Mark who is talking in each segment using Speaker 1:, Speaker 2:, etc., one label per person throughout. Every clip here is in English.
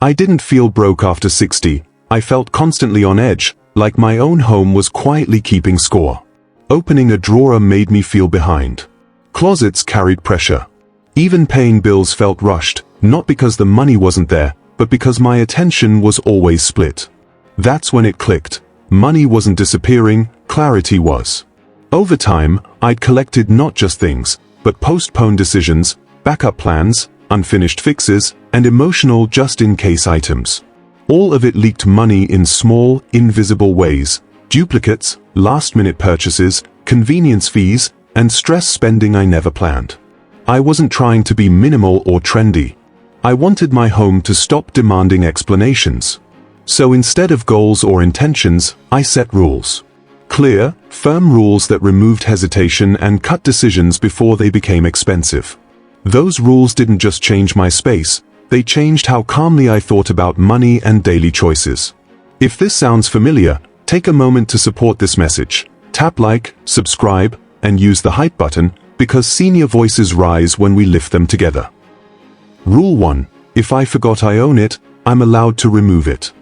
Speaker 1: I didn't feel broke after 60. I felt constantly on edge, like my own home was quietly keeping score. Opening a drawer made me feel behind. Closets carried pressure. Even paying bills felt rushed, not because the money wasn't there, but because my attention was always split. That's when it clicked. Money wasn't disappearing, clarity was. Over time, I'd collected not just things, but postponed decisions, backup plans, unfinished fixes, and emotional just-in-case items. All of it leaked money in small, invisible ways: duplicates, last-minute purchases, convenience fees, and stress spending I never planned. I wasn't trying to be minimal or trendy. I wanted my home to stop demanding explanations. So instead of goals or intentions, I set rules. Clear, firm rules that removed hesitation and cut decisions before they became expensive. Those rules didn't just change my space, they changed how calmly I thought about money and daily choices. If this sounds familiar, take a moment to support this message. Tap like, subscribe, and use the hype button, because senior voices rise when we lift them together. Rule 1. If I forgot I own it, I'm allowed to remove it.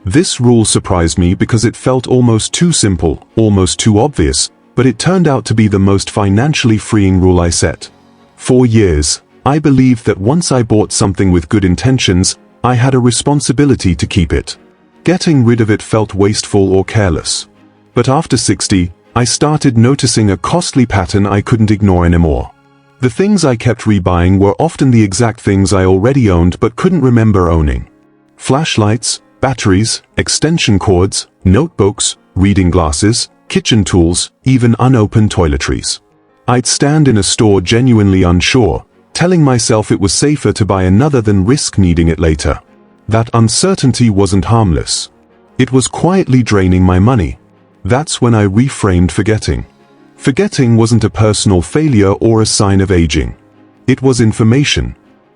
Speaker 1: This rule surprised me because it felt almost too simple, almost too obvious, but it turned out to be the most financially freeing rule I set. For years, I believed that once I bought something with good intentions, I had a responsibility to keep it. Getting rid of it felt wasteful or careless. But after 60, I started noticing a costly pattern I couldn't ignore anymore. The things I kept rebuying were often the exact things I already owned but couldn't remember owning. Flashlights, batteries, extension cords, notebooks, reading glasses, kitchen tools, even unopened toiletries. I'd stand in a store genuinely unsure, telling myself it was safer to buy another than risk needing it later. That uncertainty wasn't harmless. It was quietly draining my money. That's when I reframed forgetting. Forgetting wasn't a personal failure or a sign of aging. It was information.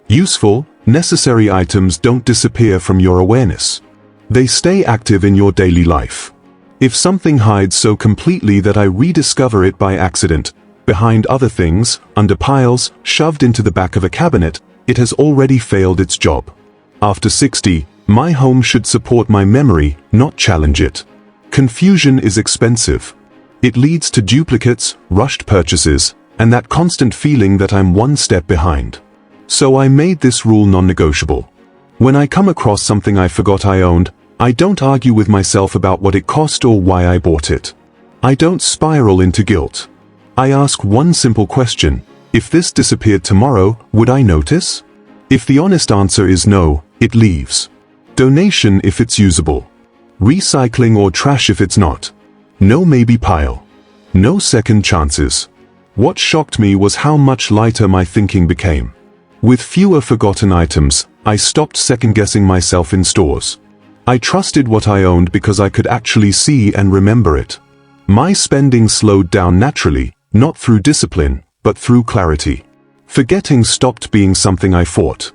Speaker 1: Useful, necessary items don't disappear from your awareness. They stay active in your daily life. If something hides so completely that I rediscover it by accident, behind other things, under piles, shoved into the back of a cabinet, it has already failed its job. After 60, my home should support my memory, not challenge it. Confusion is expensive. It leads to duplicates, rushed purchases, and that constant feeling that I'm one step behind. So I made this rule non-negotiable. When I come across something I forgot I owned, I don't argue with myself about what it cost or why I bought it. I don't spiral into guilt. I ask one simple question: if this disappeared tomorrow, would I notice? If the honest answer is no, it leaves. Donation if it's usable. Recycling or trash if it's not. No maybe pile. No second chances. What shocked me was how much lighter my thinking became. With fewer forgotten items, I stopped second-guessing myself in stores. I trusted what I owned because I could actually see and remember it. My spending slowed down naturally, not through discipline, but through clarity. Forgetting stopped being something I fought.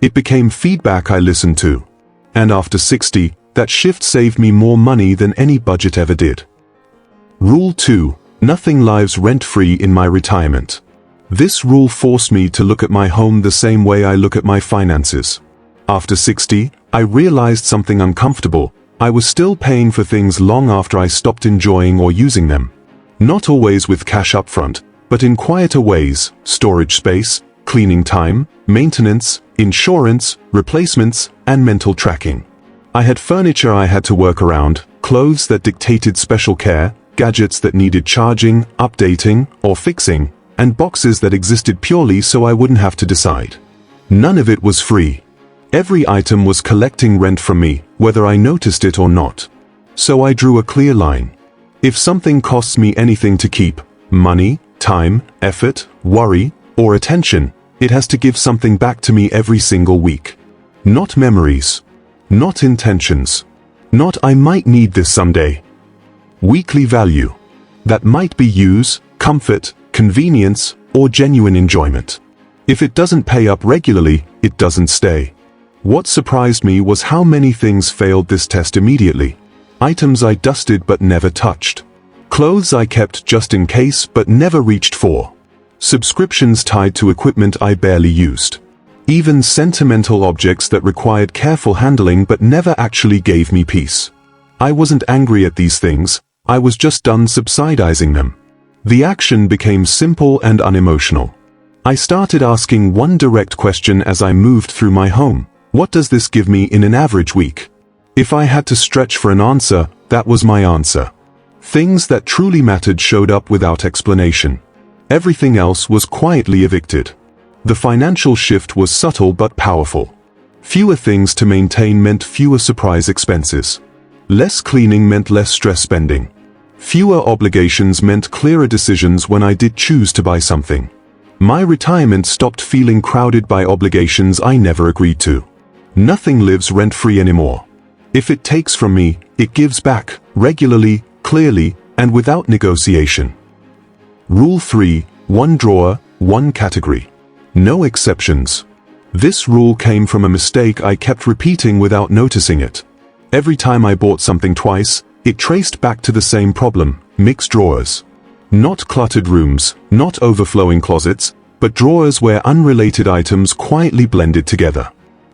Speaker 1: It became feedback I listened to. And after 60, that shift saved me more money than any budget ever did. Rule 2. Nothing lives rent-free in my retirement. This rule forced me to look at my home the same way I look at my finances. After 60, I realized something uncomfortable. I was still paying for things long after I stopped enjoying or using them. Not always with cash upfront, but in quieter ways: storage space, cleaning time, maintenance, insurance, replacements, and mental tracking. I had furniture I had to work around, clothes that dictated special care, gadgets that needed charging, updating, or fixing, and boxes that existed purely so I wouldn't have to decide. None of it was free. Every item was collecting rent from me, whether I noticed it or not. So I drew a clear line. If something costs me anything to keep, money, time, effort, worry, or attention, it has to give something back to me every single week. Not memories. Not intentions. Not "I might need this someday." Weekly value. That might be use, comfort, convenience, or genuine enjoyment. If it doesn't pay up regularly, it doesn't stay. What surprised me was how many things failed this test immediately. Items I dusted but never touched. Clothes I kept just in case but never reached for. Subscriptions tied to equipment I barely used. Even sentimental objects that required careful handling but never actually gave me peace. I wasn't angry at these things, I was just done subsidizing them. The action became simple and unemotional. I started asking one direct question as I moved through my home. What does this give me in an average week? If I had to stretch for an answer, that was my answer. Things that truly mattered showed up without explanation. Everything else was quietly evicted. The financial shift was subtle but powerful. Fewer things to maintain meant fewer surprise expenses. Less cleaning meant less stress spending. Fewer obligations meant clearer decisions when I did choose to buy something. My retirement stopped feeling crowded by obligations I never agreed to. Nothing lives rent-free anymore. If it takes from me, it gives back, regularly, clearly, and without negotiation. Rule 3, one drawer, one category. No exceptions. This rule came from a mistake I kept repeating without noticing it. Every time I bought something twice, it traced back to the same problem: mixed drawers. Not cluttered rooms, not overflowing closets, but drawers where unrelated items quietly blended together.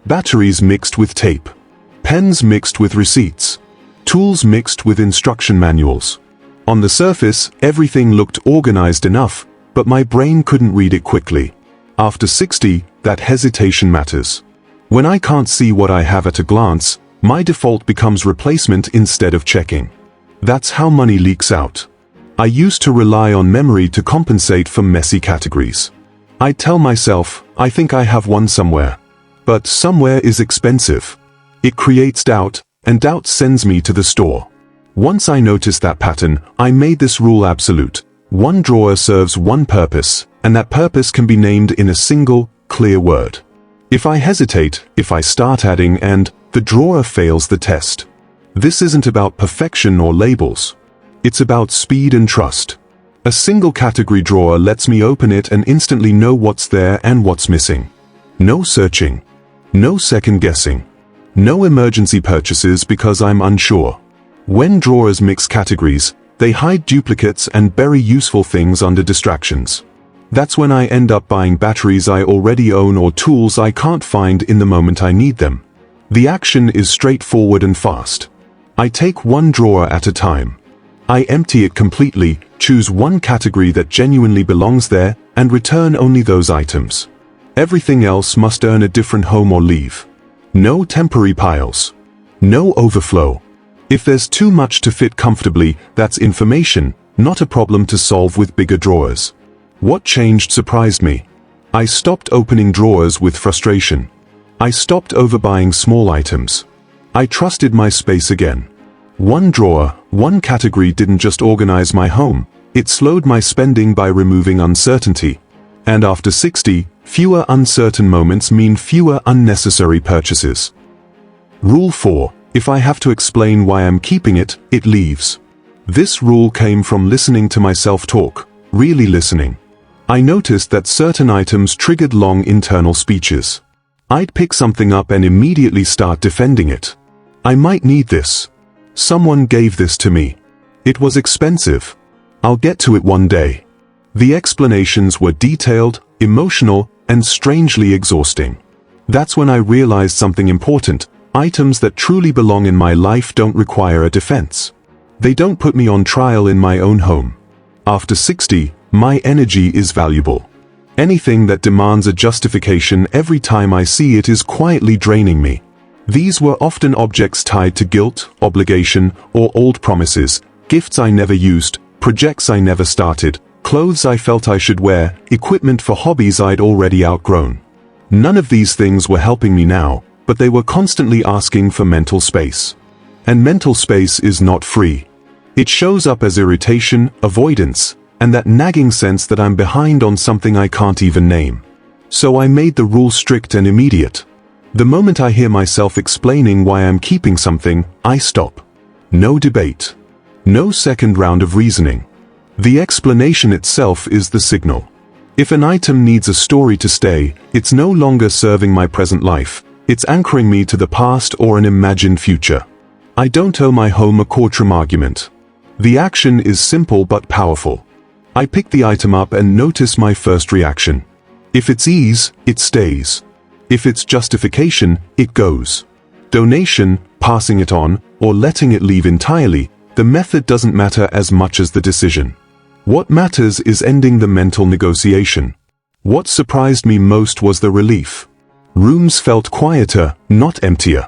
Speaker 1: Batteries mixed with tape. Pens mixed with receipts. Tools mixed with instruction manuals. On the surface, everything looked organized enough, but my brain couldn't read it quickly. After 60, that hesitation matters. When I can't see what I have at a glance, my default becomes replacement instead of checking. That's how money leaks out. I used to rely on memory to compensate for messy categories. I'd tell myself, I think I have one somewhere. But somewhere is expensive. It creates doubt, and doubt sends me to the store. Once I noticed that pattern, I made this rule absolute. One drawer serves one purpose, and that purpose can be named in a single, clear word. If I hesitate, if I start adding, and the drawer fails the test. This isn't about perfection or labels. It's about speed and trust. A single category drawer lets me open it and instantly know what's there and what's missing. No searching. No second guessing. No emergency purchases because I'm unsure. When drawers mix categories, they hide duplicates and bury useful things under distractions. That's when I end up buying batteries I already own or tools I can't find in the moment I need them. The action is straightforward and fast. I take one drawer at a time. I empty it completely, choose one category that genuinely belongs there, and return only those items. Everything else must earn a different home or leave. No temporary piles. No overflow. If there's too much to fit comfortably, that's information, not a problem to solve with bigger drawers. What changed surprised me. I stopped opening drawers with frustration. I stopped overbuying small items. I trusted my space again. One drawer, one category didn't just organize my home, it slowed my spending by removing uncertainty. And after 60, fewer uncertain moments mean fewer unnecessary purchases. Rule 4. If I have to explain why I'm keeping it, it leaves. This rule came from listening to myself talk, really listening. I noticed that certain items triggered long internal speeches. I'd pick something up and immediately start defending it. I might need this. Someone gave this to me. It was expensive. I'll get to it one day. The explanations were detailed, emotional, and strangely exhausting. That's when I realized something important. Items that truly belong in my life don't require a defense. They don't put me on trial in my own home. After 60, my energy is valuable. Anything that demands a justification every time I see it is quietly draining me. These were often objects tied to guilt, obligation, or old promises, gifts I never used, projects I never started, clothes I felt I should wear, equipment for hobbies I'd already outgrown. None of these things were helping me now, but they were constantly asking for mental space. And mental space is not free. It shows up as irritation, avoidance, and that nagging sense that I'm behind on something I can't even name. So I made the rule strict and immediate. The moment I hear myself explaining why I'm keeping something, I stop. No debate. No second round of reasoning. The explanation itself is the signal. If an item needs a story to stay, it's no longer serving my present life, it's anchoring me to the past or an imagined future. I don't owe my home a courtroom argument. The action is simple but powerful. I pick the item up and notice my first reaction. If it's ease, it stays. If it's justification, it goes. Donation, passing it on, or letting it leave entirely, the method doesn't matter as much as the decision. What matters is ending the mental negotiation. What surprised me most was the relief. Rooms felt quieter, not emptier.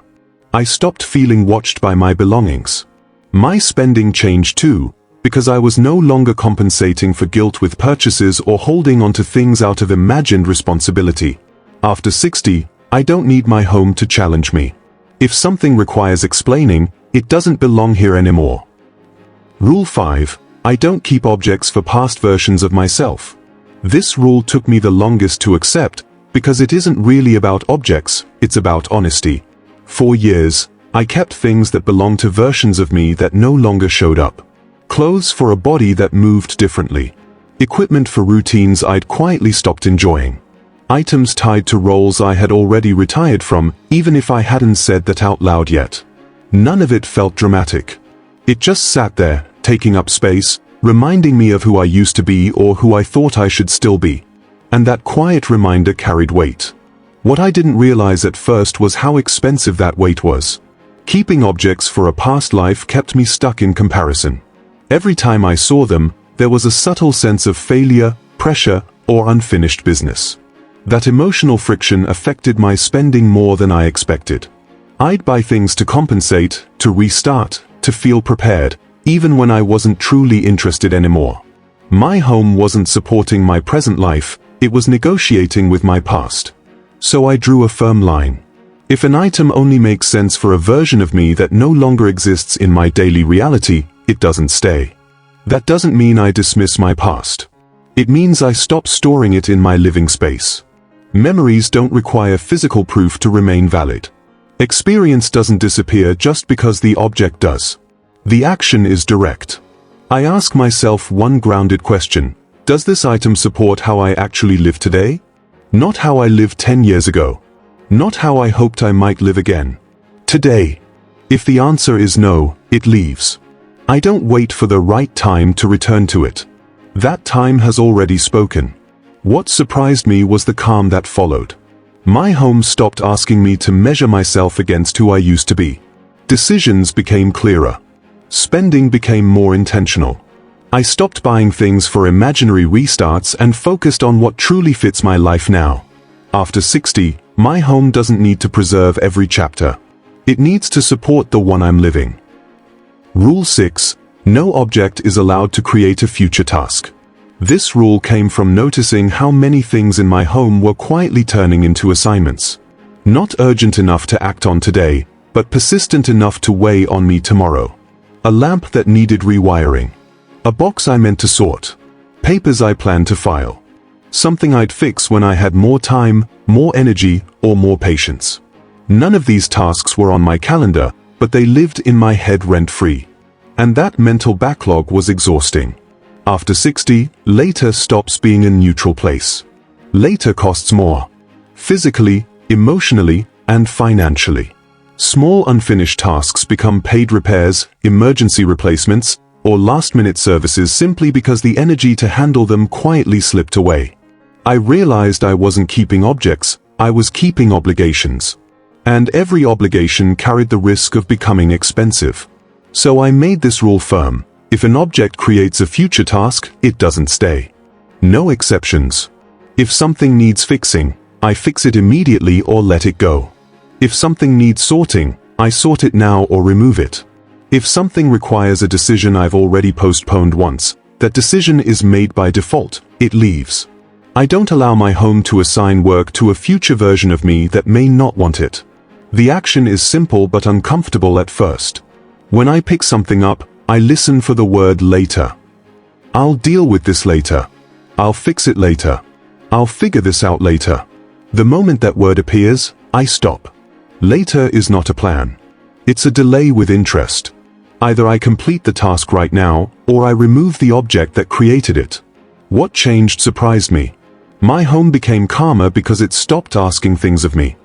Speaker 1: I stopped feeling watched by my belongings. My spending changed too, because I was no longer compensating for guilt with purchases or holding onto things out of imagined responsibility. After 60, I don't need my home to challenge me. If something requires explaining, it doesn't belong here anymore. Rule 5. I don't keep objects for past versions of myself. This rule took me the longest to accept, because it isn't really about objects, it's about honesty. For years, I kept things that belonged to versions of me that no longer showed up. Clothes for a body that moved differently. Equipment for routines I'd quietly stopped enjoying. Items tied to roles I had already retired from, even if I hadn't said that out loud yet. None of it felt dramatic. It just sat there, taking up space, reminding me of who I used to be or who I thought I should still be. And that quiet reminder carried weight. What I didn't realize at first was how expensive that weight was. Keeping objects for a past life kept me stuck in comparison. Every time I saw them, there was a subtle sense of failure, pressure, or unfinished business. That emotional friction affected my spending more than I expected. I'd buy things to compensate, to restart, to feel prepared, even when I wasn't truly interested anymore. My home wasn't supporting my present life, it was negotiating with my past. So I drew a firm line. If an item only makes sense for a version of me that no longer exists in my daily reality, it doesn't stay. That doesn't mean I dismiss my past. It means I stop storing it in my living space. Memories don't require physical proof to remain valid. Experience doesn't disappear just because the object does. The action is direct. I ask myself one grounded question: does this item support how I actually live today? Not how I lived 10 years ago. Not how I hoped I might live again. Today. If the answer is no, it leaves. I don't wait for the right time to return to it. That time has already spoken. What surprised me was the calm that followed. My home stopped asking me to measure myself against who I used to be. Decisions became clearer. Spending became more intentional. I stopped buying things for imaginary restarts and focused on what truly fits my life now. After 60, my home doesn't need to preserve every chapter. It needs to support the one I'm living. Rule 6. No object is allowed to create a future task. This rule came from noticing how many things in my home were quietly turning into assignments. Not urgent enough to act on today, but persistent enough to weigh on me tomorrow. A lamp that needed rewiring. A box I meant to sort. Papers I planned to file. Something I'd fix when I had more time, more energy, or more patience. None of these tasks were on my calendar, but they lived in my head rent-free. And that mental backlog was exhausting. After 60, later stops being a neutral place. Later costs more. Physically, emotionally, and financially. Small unfinished tasks become paid repairs, emergency replacements, or last-minute services simply because the energy to handle them quietly slipped away. I realized I wasn't keeping objects, I was keeping obligations. And every obligation carried the risk of becoming expensive. So I made this rule firm: if an object creates a future task, it doesn't stay. No exceptions. If something needs fixing, I fix it immediately or let it go. If something needs sorting, I sort it now or remove it. If something requires a decision I've already postponed once, that decision is made by default, it leaves. I don't allow my home to assign work to a future version of me that may not want it. The action is simple but uncomfortable at first. When I pick something up, I listen for the word later. I'll deal with this later. I'll fix it later. I'll figure this out later. The moment that word appears, I stop. Later is not a plan. It's a delay with interest. Either I complete the task right now, or I remove the object that created it. What changed surprised me. My home became calmer because it stopped asking things of me.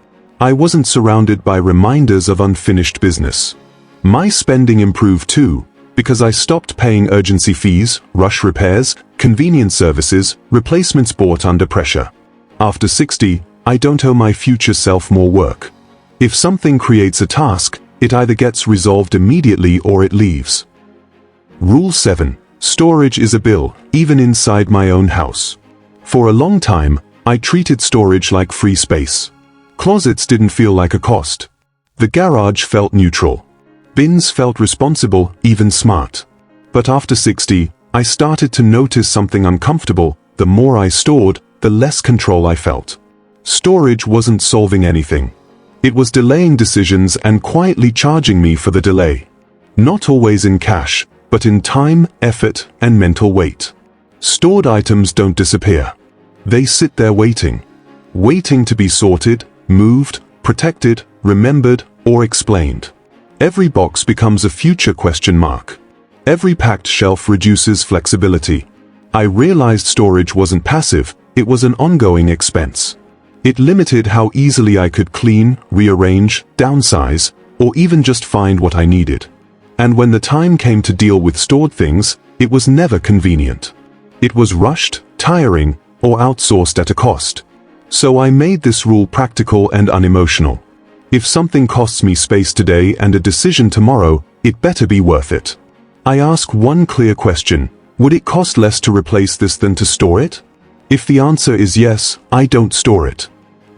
Speaker 1: I wasn't surrounded by reminders of unfinished business. My spending improved too, because I stopped paying urgency fees, rush repairs, convenience services, replacements bought under pressure. After 60, I don't owe my future self more work. If something creates a task, it either gets resolved immediately or it leaves. Rule 7. Storage is a bill, even inside my own house. For a long time, I treated storage like free space. Closets didn't feel like a cost. The garage felt neutral. Bins felt responsible, even smart. But after 60, I started to notice something uncomfortable. The more I stored, the less control I felt. Storage wasn't solving anything. It was delaying decisions and quietly charging me for the delay. Not always in cash, but in time, effort, and mental weight. Stored items don't disappear. They sit there waiting. Waiting to be sorted, moved, protected, remembered, or explained. Every box becomes a future question mark. Every packed shelf reduces flexibility. I realized storage wasn't passive, it was an ongoing expense. It limited how easily I could clean, rearrange, downsize, or even just find what I needed. And when the time came to deal with stored things, it was never convenient. It was rushed, tiring, or outsourced at a cost. So I made this rule practical and unemotional. If something costs me space today and a decision tomorrow, it better be worth it. I ask one clear question: would it cost less to replace this than to store it? If the answer is yes, I don't store it.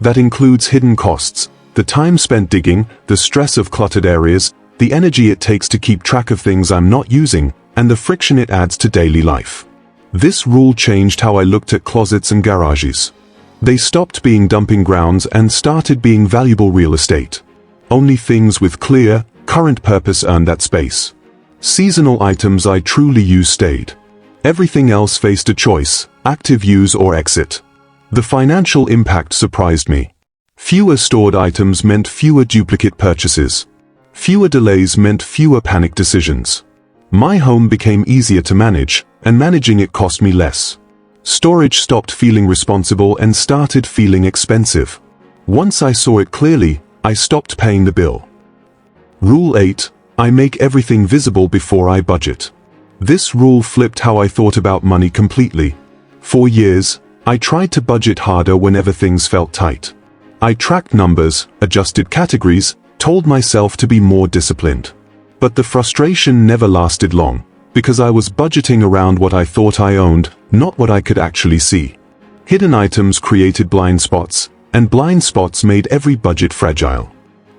Speaker 1: That includes hidden costs, the time spent digging, the stress of cluttered areas, the energy it takes to keep track of things I'm not using, and the friction it adds to daily life. This rule changed how I looked at closets and garages. They stopped being dumping grounds and started being valuable real estate. Only things with clear, current purpose earned that space. Seasonal items I truly use stayed. Everything else faced a choice: active use or exit. The financial impact surprised me. Fewer stored items meant fewer duplicate purchases. Fewer delays meant fewer panic decisions. My home became easier to manage, and managing it cost me less. Storage stopped feeling responsible and started feeling expensive. Once I saw it clearly, I stopped paying the bill. Rule 8. I make everything visible before I budget. This rule flipped how I thought about money completely. For years, I tried to budget harder whenever things felt tight. I tracked numbers, adjusted categories, told myself to be more disciplined. But the frustration never lasted long, because I was budgeting around what I thought I owned, not what I could actually see. Hidden items created blind spots, and blind spots made every budget fragile.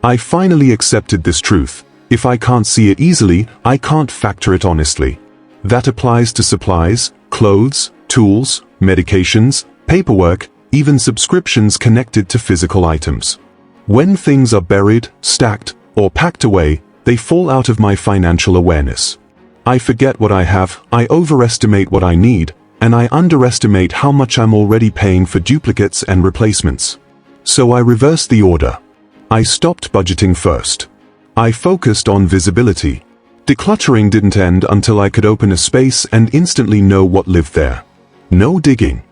Speaker 1: I finally accepted this truth: if I can't see it easily, I can't factor it honestly. That applies to supplies, clothes, tools, medications, paperwork, even subscriptions connected to physical items. When things are buried, stacked, or packed away, they fall out of my financial awareness. I forget what I have, I overestimate what I need, and I underestimate how much I'm already paying for duplicates and replacements. So I reversed the order. I stopped budgeting first. I focused on visibility. Decluttering didn't end until I could open a space and instantly know what lived there. No digging.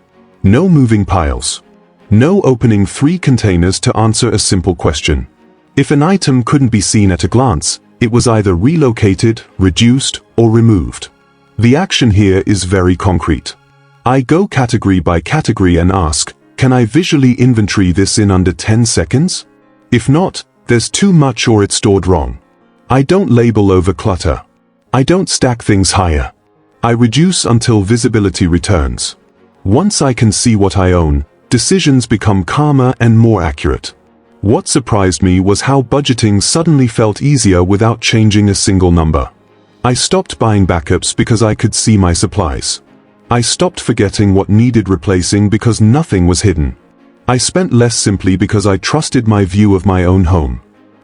Speaker 1: No moving piles. No opening 3 containers to answer a simple question. If an item couldn't be seen at a glance, it was either relocated, reduced, or removed. The action here is very concrete. I go category by category and ask, can I visually inventory this in under 10 seconds? If not, there's too much or it's stored wrong. I don't label over clutter. I don't stack things higher. I reduce until visibility returns. Once I can see what I own, decisions become calmer and more accurate. What surprised me was how budgeting suddenly felt easier without changing a single number. I stopped buying backups because I could see my supplies. I stopped forgetting what needed replacing because nothing was hidden. I spent less simply because I trusted my view of my own home.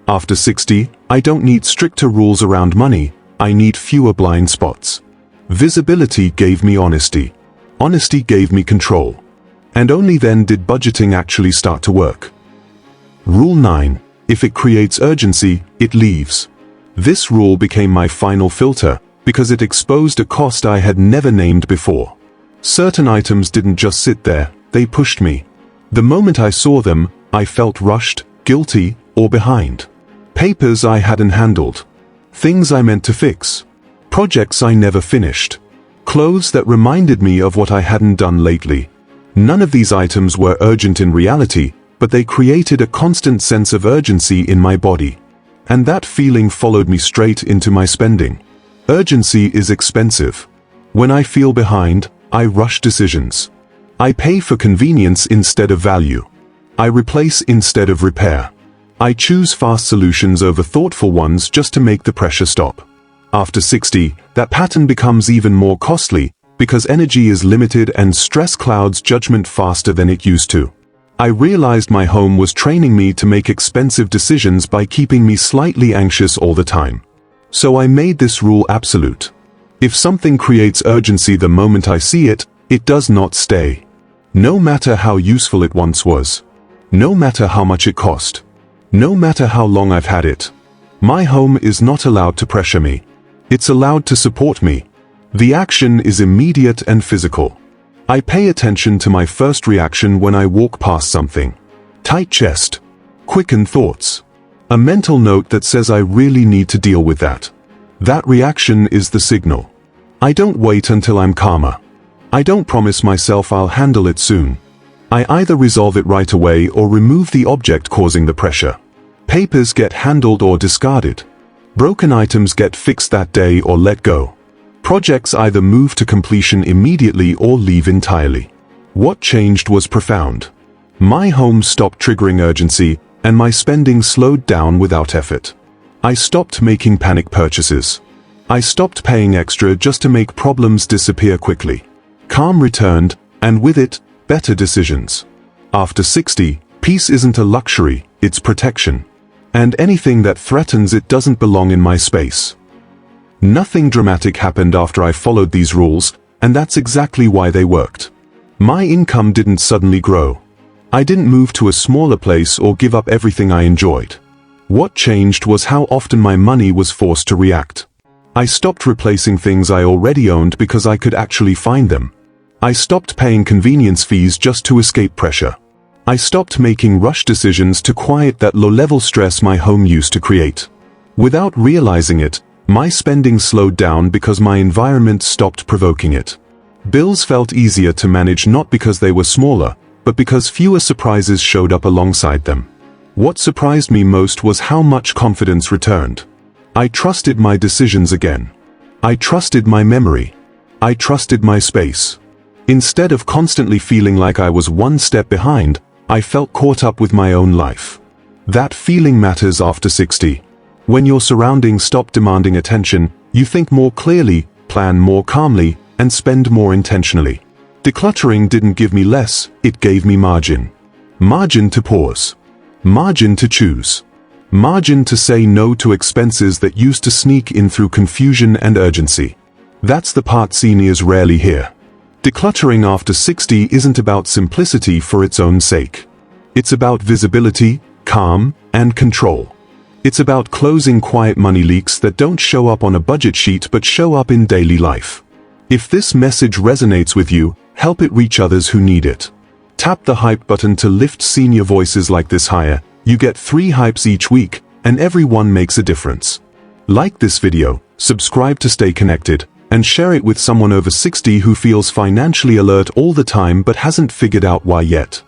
Speaker 1: After 60, I don't need stricter rules around money, I need fewer blind spots. Visibility gave me honesty. Honesty gave me control. And only then did budgeting actually start to work. Rule 9. If it creates urgency, it leaves. This rule became my final filter, because it exposed a cost I had never named before. Certain items didn't just sit there, they pushed me. The moment I saw them, I felt rushed, guilty, or behind. Papers I hadn't handled. Things I meant to fix. Projects I never finished. Clothes that reminded me of what I hadn't done lately. None of these items were urgent in reality, but they created a constant sense of urgency in my body. And that feeling followed me straight into my spending. Urgency is expensive. When I feel behind, I rush decisions. I pay for convenience instead of value. I replace instead of repair. I choose fast solutions over thoughtful ones just to make the pressure stop. After 60, that pattern becomes even more costly because energy is limited and stress clouds judgment faster than it used to. I realized my home was training me to make expensive decisions by keeping me slightly anxious all the time. So I made this rule absolute. If something creates urgency the moment I see it, it does not stay. No matter how useful it once was. No matter how much it cost. No matter how long I've had it. My home is not allowed to pressure me. It's allowed to support me. The action is immediate and physical. I pay attention to my first reaction when I walk past something. Tight chest. Quicken thoughts. A mental note that says I really need to deal with that. That reaction is the signal. I don't wait until I'm calmer. I don't promise myself I'll handle it soon. I either resolve it right away or remove the object causing the pressure. Papers get handled or discarded. Broken items get fixed that day or let go. Projects either move to completion immediately or leave entirely. What changed was profound. My home stopped triggering urgency, and my spending slowed down without effort. I stopped making panic purchases. I stopped paying extra just to make problems disappear quickly. Calm returned, and with it, better decisions. After 60, peace isn't a luxury, it's protection. And anything that threatens it doesn't belong in my space. Nothing dramatic happened after I followed these rules, and that's exactly why they worked. My income didn't suddenly grow. I didn't move to a smaller place or give up everything I enjoyed. What changed was how often my money was forced to react. I stopped replacing things I already owned because I could actually find them. I stopped paying convenience fees just to escape pressure. I stopped making rush decisions to quiet that low-level stress my home used to create. Without realizing it, my spending slowed down because my environment stopped provoking it. Bills felt easier to manage not because they were smaller, but because fewer surprises showed up alongside them. What surprised me most was how much confidence returned. I trusted my decisions again. I trusted my memory. I trusted my space. Instead of constantly feeling like I was one step behind, I felt caught up with my own life. That feeling matters after 60. When your surroundings stop demanding attention, you think more clearly, plan more calmly, and spend more intentionally. Decluttering didn't give me less, it gave me margin. Margin to pause. Margin to choose. Margin to say no to expenses that used to sneak in through confusion and urgency. That's the part seniors rarely hear. Decluttering after 60 isn't about simplicity for its own sake. It's about visibility, calm, and control. It's about closing quiet money leaks that don't show up on a budget sheet but show up in daily life. If this message resonates with you, help it reach others who need it. Tap the hype button to lift senior voices like this higher. You get 3 hypes each week, and every one makes a difference. Like this video, subscribe to stay connected, and share it with someone over 60 who feels financially alert all the time but hasn't figured out why yet.